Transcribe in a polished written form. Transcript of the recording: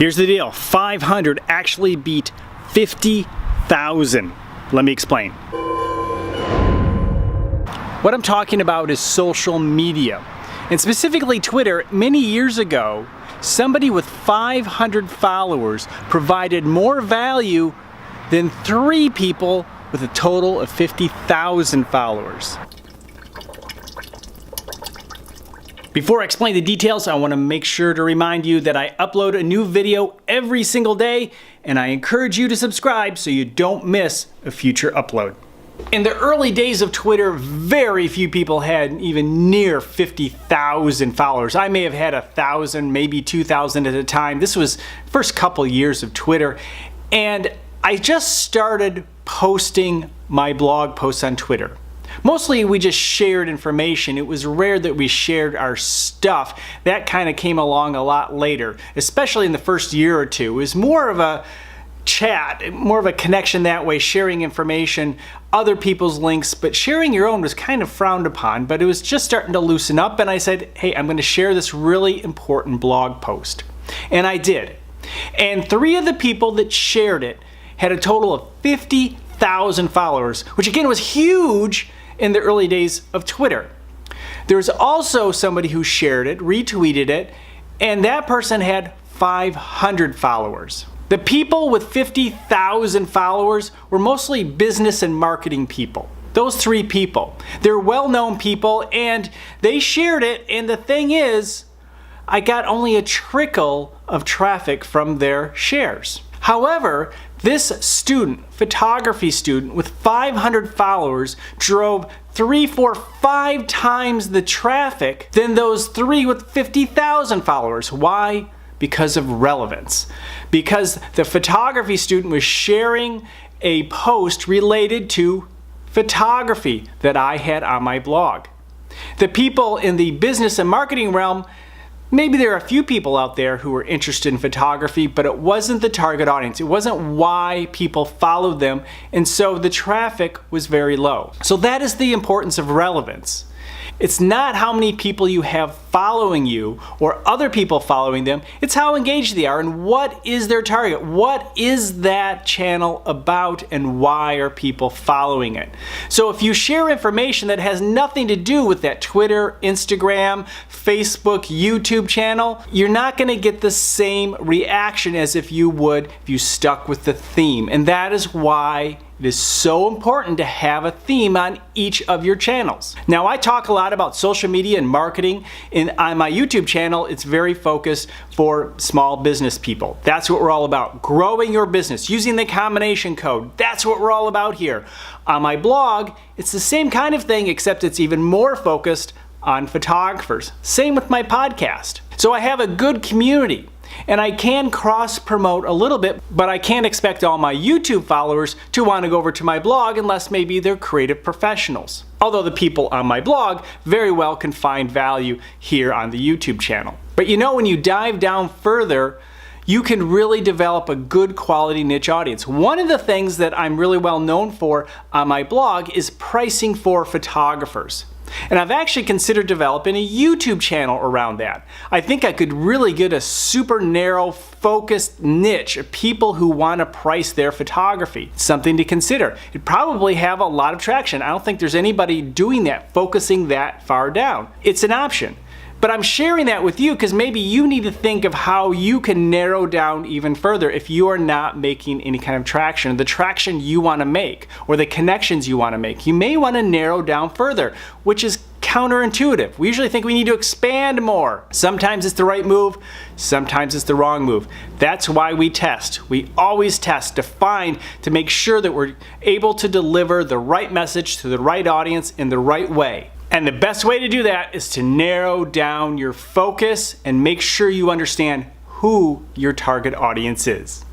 Here's the deal, 500 actually beat 50,000. Let me explain. What I'm talking about is social media, and specifically Twitter. Many years ago, somebody with 500 followers provided more value than 3 people with a total of 50,000 followers. Before I explain the details, I want to make sure to remind you that I upload a new video every single day, and I encourage you to subscribe so you don't miss a future upload. In the early days of Twitter, very few people had even near 50,000 followers. I may have had 1,000, maybe 2,000 at a time. This was first couple years of Twitter, and I just started posting my blog posts on Twitter. Mostly we just shared information. It was rare that we shared our stuff. That kind of came along a lot later, especially in the first year or two. It was more of a chat, more of a connection that way, sharing information, other people's links, but sharing your own was kind of frowned upon, but it was just starting to loosen up, and I said, hey, I'm going to share this really important blog post. And I did. And 3 of the people that shared it had a total of 50,000 followers, which again was huge in the early days of Twitter. There was also somebody who shared it, retweeted it, and that person had 500 followers. The people with 50,000 followers were mostly business and marketing people. Those 3 people. They're well-known people, and they shared it, and the thing is, I got only a trickle of traffic from their shares. However, this student, photography student with 500 followers, drove 3, 4, 5 times the traffic than those 3 with 50,000 followers. Why? Because of relevance. Because the photography student was sharing a post related to photography that I had on my blog. The people in the business and marketing realm, maybe there are a few people out there who were interested in photography, but it wasn't the target audience. It wasn't why people followed them, and so the traffic was very low. So that is the importance of relevance. It's not how many people you have following you or other people following them, it's how engaged they are and what is their target. What is that channel about and why are people following it? So if you share information that has nothing to do with that Twitter, Instagram, Facebook, YouTube channel, you're not going to get the same reaction as if you would if you stuck with the theme. And that is why it is so important to have a theme on each of your channels. Now, I talk a lot about social media and marketing, and on my YouTube channel, it's very focused for small business people. That's what we're all about. Growing your business, using the combination code. That's what we're all about here. On my blog, it's the same kind of thing, except it's even more focused on photographers. Same with my podcast. So I have a good community. And I can cross-promote a little bit, but I can't expect all my YouTube followers to want to go over to my blog unless maybe they're creative professionals. Although the people on my blog very well can find value here on the YouTube channel. But you know, when you dive down further, you can really develop a good quality niche audience. One of the things that I'm really well known for on my blog is pricing for photographers. And I've actually considered developing a YouTube channel around that. I think I could really get a super narrow, focused niche of people who want to price their photography. Something to consider. It'd probably have a lot of traction. I don't think there's anybody doing that, focusing that far down. It's an option. But I'm sharing that with you because maybe you need to think of how you can narrow down even further if you are not making any kind of traction, the traction you want to make, or the connections you want to make. You may want to narrow down further, which is counterintuitive. We usually think we need to expand more. Sometimes it's the right move, sometimes it's the wrong move. That's why we test. We always test to make sure that we're able to deliver the right message to the right audience in the right way. And the best way to do that is to narrow down your focus and make sure you understand who your target audience is.